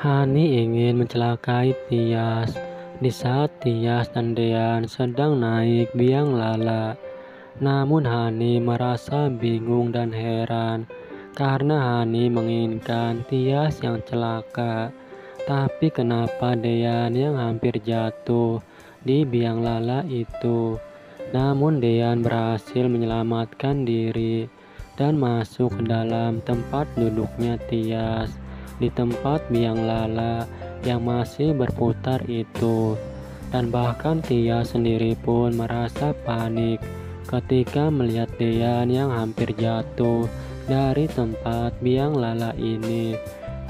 Hani ingin mencelakai Tias di saat Tias dan Dean sedang naik biang lala. Namun Hani merasa bingung dan heran karena Hani menginginkan Tias yang celaka. Tapi kenapa Dean yang hampir jatuh di biang lala itu? Namun Dean berhasil menyelamatkan diri dan masuk ke dalam tempat duduknya Tias di tempat biang lala yang masih berputar itu. Dan bahkan Tias sendiri pun merasa panik ketika melihat Dean yang hampir jatuh dari tempat biang lala ini.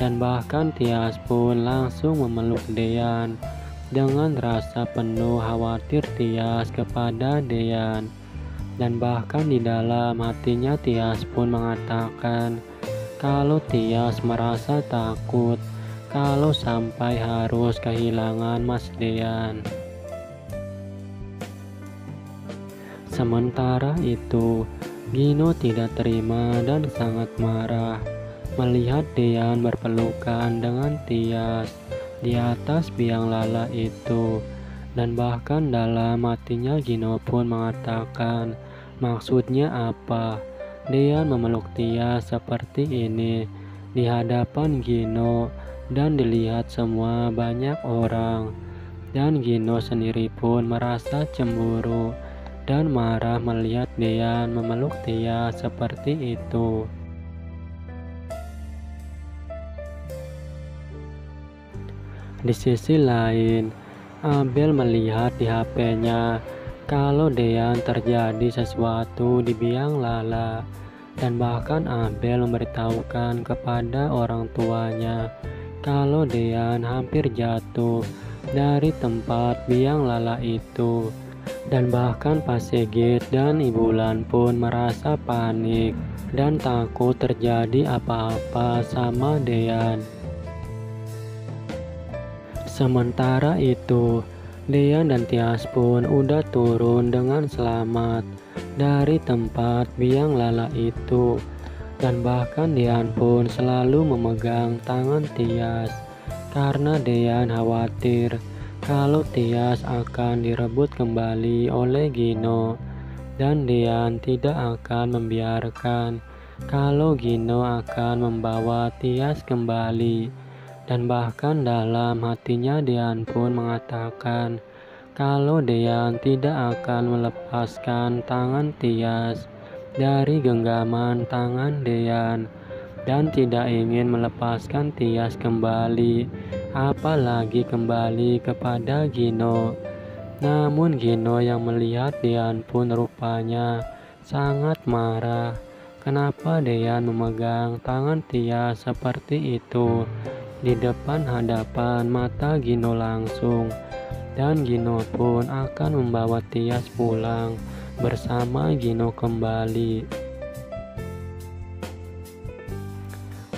Dan bahkan Tias pun langsung memeluk Dean dengan rasa penuh khawatir Tias kepada Dean. Dan bahkan di dalam hatinya Tias pun mengatakan kalau Tias merasa takut kalau sampai harus kehilangan Mas Dean. Sementara itu, Gino tidak terima dan sangat marah melihat Dean berpelukan dengan Tias di atas biang lala itu. Dan bahkan dalam hatinya Gino pun mengatakan, maksudnya apa Dean memeluk Tias seperti ini di hadapan Gino dan dilihat semua banyak orang. Dan Gino sendiri pun merasa cemburu dan marah melihat Dean memeluk Tias seperti itu. Di sisi lain, Abel melihat di HP-nya kalau Dean terjadi sesuatu di biang lala, dan bahkan Abel memberitahukan kepada orang tuanya kalau Dean hampir jatuh dari tempat biang lala itu. Dan bahkan Pak Sigit dan Ibu Lan pun merasa panik dan takut terjadi apa-apa sama Dean. Sementara itu, Dean dan Tias pun udah turun dengan selamat dari tempat biang lala itu. Dan bahkan Dean pun selalu memegang tangan Tias karena Dean khawatir kalau Tias akan direbut kembali oleh Gino. Dan Dean tidak akan membiarkan kalau Gino akan membawa Tias kembali. Dan bahkan dalam hatinya Dean pun mengatakan kalau Dean tidak akan melepaskan tangan Tias dari genggaman tangan Dean dan tidak ingin melepaskan Tias kembali, apalagi kembali kepada Gino. Namun Gino yang melihat Dean pun rupanya sangat marah. Kenapa Dean memegang tangan Tias seperti itu di depan hadapan mata Gino langsung, dan Gino pun akan membawa Tias pulang bersama Gino kembali.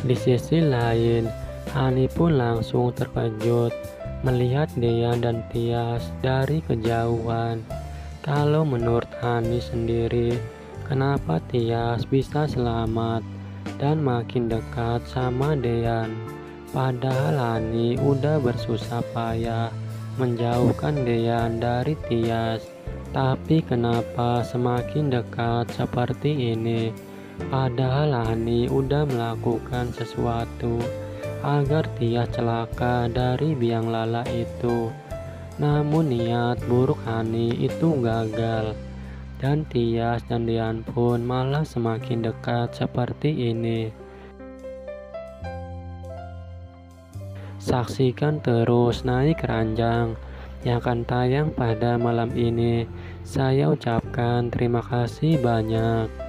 Di sisi lain, Hani pun langsung terkejut melihat Dean dan Tias dari kejauhan. Kalau menurut Hani sendiri, kenapa Tias bisa selamat dan makin dekat sama Dean? Padahal Hani udah bersusah payah menjauhkan Dean dari Tias. Tapi kenapa semakin dekat seperti ini? Padahal Hani udah melakukan sesuatu agar Tias celaka dari biang lala itu. Namun niat buruk Hani itu gagal, dan Tias dan Dean pun malah semakin dekat seperti ini. Saksikan terus Naik Ranjang yang akan tayang pada malam ini. Saya ucapkan terima kasih banyak.